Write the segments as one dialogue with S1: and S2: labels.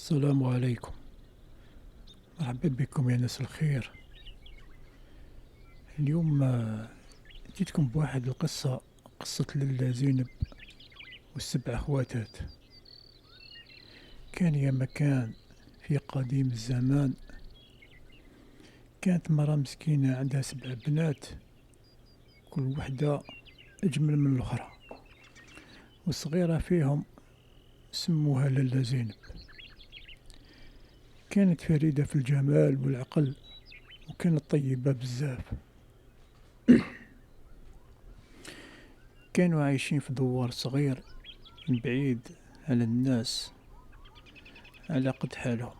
S1: السلام عليكم. مرحبا بكم يا ناس الخير. اليوم جيتكم بواحد القصة، قصة للا زينب والسبع اخواتات. كان يا مكان في قديم الزمان، كانت مرة مسكينة عندها سبع بنات، كل وحدة أجمل من الأخرى، والصغيرة فيهم سموها للا زينب. كانت فريدة في الجمال والعقل، وكانت طيبة بزاف. كانوا عايشين في دوار صغير بعيد على الناس، على قد حالهم،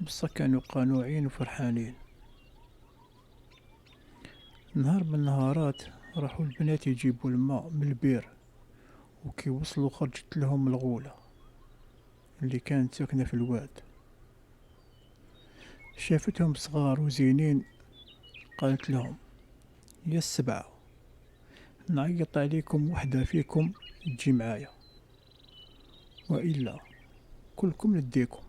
S1: بصح كانوا قانوعين وفرحانين. نهار من النهارات راحوا البنات يجيبوا الماء من البير، وكي وصلوا خرجت لهم الغولة اللي كانت ساكنة في الواد. شافتهم صغار وزينين، قالت لهم: يا السبعة، نعيط عليكم وحدة فيكم تجي معايا، وإلا كلكم نديكم.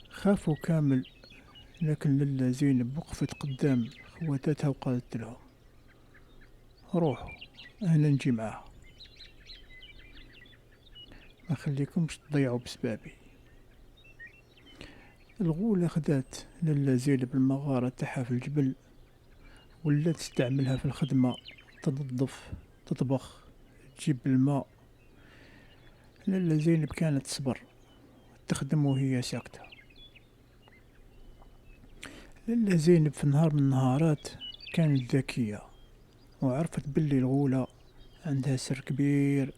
S1: خافوا كامل، لكن للا زينب وقفت قدام خواتاتها وقالت لهم: روحوا، أنا نجي معاها، ما خليكمش تضيعوا بسبابي. الغولة خدات للا زينب المغارة تاعها في الجبل، ولا تستعملها في الخدمة، تنظف، تطبخ، تجيب الماء. للا زينب كانت تصبر، تخدم وهي ساكتة. للا زينب في نهار من النهارات كانت ذكية، وعرفت باللي الغولة عندها سر كبير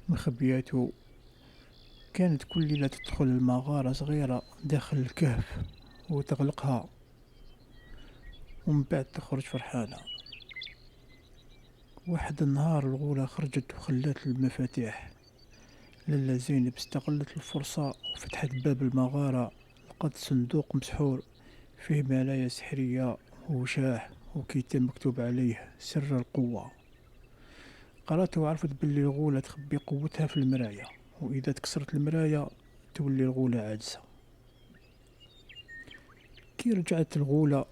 S1: مخبياته. كانت كل ليلة تدخل المغارة صغيرة داخل الكهف وتغلقها، ومن بعد تخرج فرحانة. واحد النهار الغولة خرجت وخلات المفاتيح. للا زينب استغلت الفرصة وفتحت باب المغارة، لقت صندوق مسحور فيه ملايا سحرية وشاح وكتاب مكتوب عليه سر القوة. قراته وعرفت باللي الغولة تخبي قوتها في المراية، وإذا تكسرت المراية تولي الغولة عاجزة. كي رجعت الغولة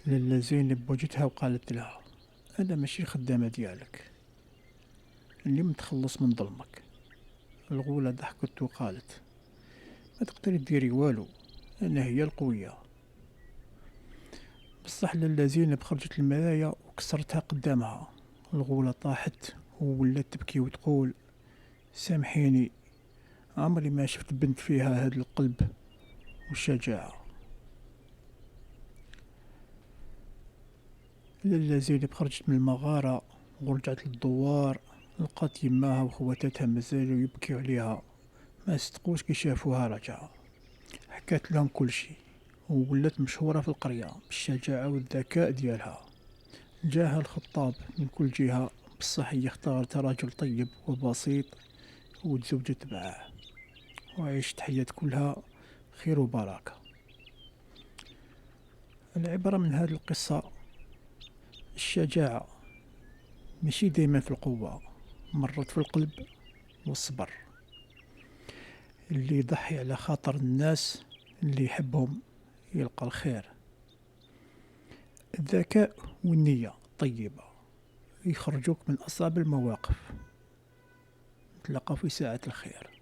S1: للا زينب وجدتها وقالت لها: أنا ماشي الخدامة ديالك، اليوم تخلص من ظلمك. الغولة ضحكت وقالت: ما تقدري ديري والو، أنا هي القوية. بصح للا زينب خرجت المرايا وكسرتها قدامها. الغولة طاحت وولات تبكي وتقول: سامحيني، عمري ما شفت بنت فيها هاد القلب والشجاعة. للا زينب خرجت من المغارة ورجعت للدوار، لقات يماها وخواتاتها مازالوا يبكيو عليها، ما صدقوش كي شافوها راجعة. حكات لهم كل شي، وولات مشهورة في القرية بالشجاعة والذكاء ديالها. جاها الخطاب من كل جهة، بصح هي اختارت رجل طيب وبسيط وتزوجت معاه، وعيشت حياة كلها خير وبركة. العبرة من هذه القصة: الشجاعة ماشي دايما في القوة، مرات في القلب والصبر. اللي يضحي على خاطر الناس اللي يحبهم يلقى الخير. الذكاء والنية الطيبة يخرجوك من أصعب المواقف. نتلاقى في ساعة الخير.